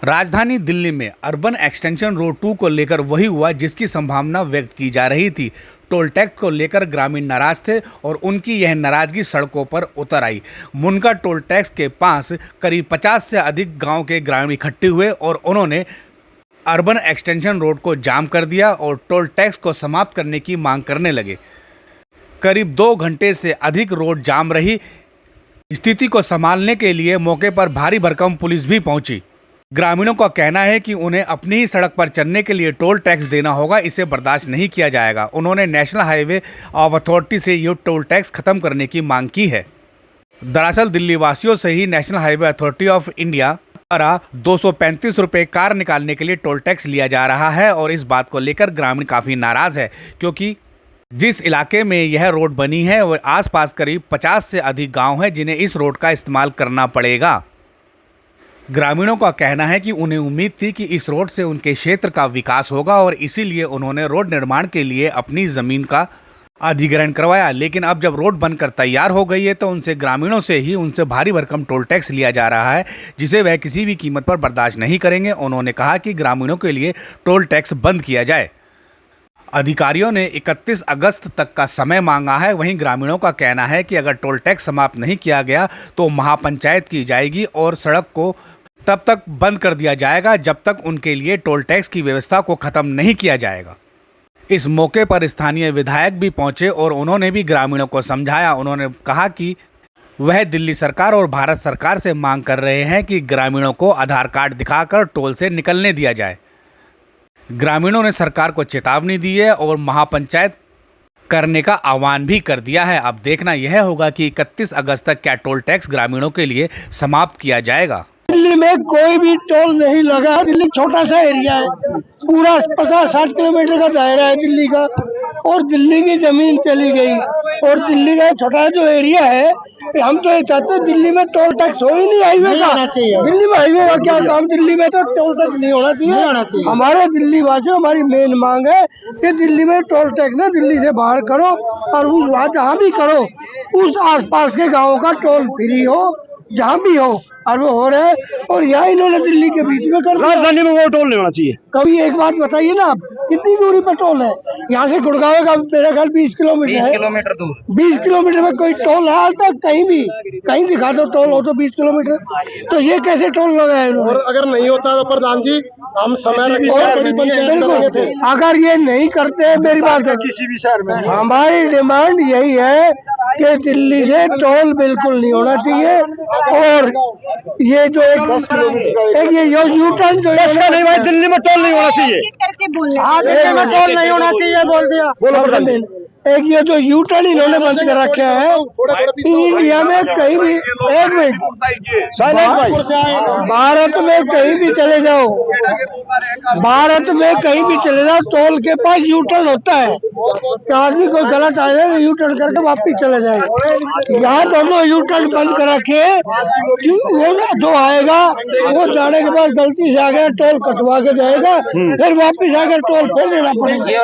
राजधानी दिल्ली में urban extension road 2 को लेकर वही हुआ जिसकी संभावना व्यक्त की जा रही थी। टोल टैक्स को लेकर ग्रामीण नाराज थे और उनकी यह नाराजगी सड़कों पर उतर आई। मुनका टोल टैक्स के पास करीब 50 से अधिक गांव के ग्रामीण इकट्ठे हुए और उन्होंने अर्बन एक्सटेंशन रोड को जाम कर दिया और टोल टैक्स को समाप्त करने की मांग करने लगे। करीब 2 घंटे से अधिक रोड जाम रही। स्थिति को संभालने के लिए मौके पर भारी भरकम पुलिस भी पहुंची। ग्रामीणों का कहना है कि उन्हें अपनी ही सड़क पर चलने के लिए टोल टैक्स देना होगा, इसे बर्दाश्त नहीं किया जाएगा। उन्होंने नेशनल हाईवे अथॉरिटी से ये टोल टैक्स खत्म करने की मांग की है। दरअसल दिल्ली वासियों से ही national highway authority of India द्वारा 235 रुपये कार निकालने के लिए टोल टैक्स लिया जा रहा है और इस बात को लेकर ग्रामीण काफ़ी नाराज है, क्योंकि जिस इलाके में यह रोड बनी है वह आसपास करीब 50 से अधिक गांव हैं जिन्हें इस रोड का इस्तेमाल करना पड़ेगा। ग्रामीणों का कहना है कि उन्हें उम्मीद थी कि इस रोड से उनके क्षेत्र का विकास होगा और इसीलिए उन्होंने रोड निर्माण के लिए अपनी ज़मीन का अधिग्रहण करवाया, लेकिन अब जब रोड बनकर तैयार हो गई है तो उनसे ग्रामीणों से ही उनसे भारी भरकम टोल टैक्स लिया जा रहा है, जिसे वह किसी भी कीमत पर बर्दाश्त नहीं करेंगे। उन्होंने कहा कि ग्रामीणों के लिए टोल टैक्स बंद किया जाए। अधिकारियों ने 31 अगस्त तक का समय मांगा है। वहीं ग्रामीणों का कहना है कि अगर टोल टैक्स समाप्त नहीं किया गया तो महापंचायत की जाएगी और सड़क को तब तक बंद कर दिया जाएगा जब तक उनके लिए टोल टैक्स की व्यवस्था को खत्म नहीं किया जाएगा। इस मौके पर स्थानीय विधायक भी पहुंचे और उन्होंने भी ग्रामीणों को समझाया। उन्होंने कहा कि वह दिल्ली सरकार और भारत सरकार से मांग कर रहे हैं कि ग्रामीणों को आधार कार्ड दिखाकर टोल से निकलने दिया जाए। ग्रामीणों ने सरकार को चेतावनी दी है और महापंचायत करने का आह्वान भी कर दिया है। अब देखना यह होगा कि 31 अगस्त तक क्या टोल टैक्स ग्रामीणों के लिए समाप्त किया जाएगा। दिल्ली में कोई भी टोल नहीं लगा। दिल्ली छोटा सा एरिया है, पूरा 50-60 किलोमीटर का दायरा है दिल्ली का, और दिल्ली की जमीन चली गई और दिल्ली का छोटा जो एरिया है, हम तो ये चाहते हैं दिल्ली में टोल टैक्स हो ही नहीं, हाईवे का। दिल्ली में हाईवे का क्या काम, दिल्ली में तो टोल टैक्स नहीं होना चाहिए। हमारे दिल्ली वासियों हमारी मेन मांग है कि दिल्ली में टोल टैक्स ना दिल्ली से बाहर करो और उस वहाँ जहाँ भी करो उस आसपास के गाँवों का टोल फ्री हो, जहाँ भी हो, और वो हो रहा है। और यहाँ इन्होंने दिल्ली के बीच में कर, राजधानी में वो टोल नहीं होना चाहिए। कभी एक बात बताइए ना, आप कितनी दूरी पर टोल है? यहाँ से गुड़गांव का मेरा ख्याल 20 किलोमीटर है। 20 किलोमीटर दूर, 20 किलोमीटर में कोई टोल है आज तक? कहीं भी कहीं दिखा दो टोल हो तो 20 किलोमीटर। तो ये कैसे टोल लगाए? और अगर नहीं होता तो प्रधान जी हम समय अगर ये नहीं करते, मेरी बात है, किसी भी शहर में हमारी डिमांड यही है कि दिल्ली से टोल बिल्कुल नहीं होना चाहिए। और ये जो 10 किलोमीटर एक ये यू टर्न जो 10 का नहीं भाई, दिल्ली में टोल नहीं होना चाहिए। दिल्ली में टोल नहीं होना चाहिए बोल दिया। एक ये जो यू टर्न इन्होंने बंद कर रखा है इंडिया में कहीं भी, एक मिनट, भारत में कहीं भी चले जाओ, भारत में कहीं भी चले जाओ, टोल के पास यू टर्न होता है। आदमी कोई गलत आ जाए यू टर्न करके वापिस चले जाए। यहाँ दोनों यू टर्न बंद कर रखे हैं। वो जो आएगा वो जाने के बाद गलती से आ गया टोल कटवा के जाएगा, फिर वापिस आकर टोल फिर देना पड़ेगा।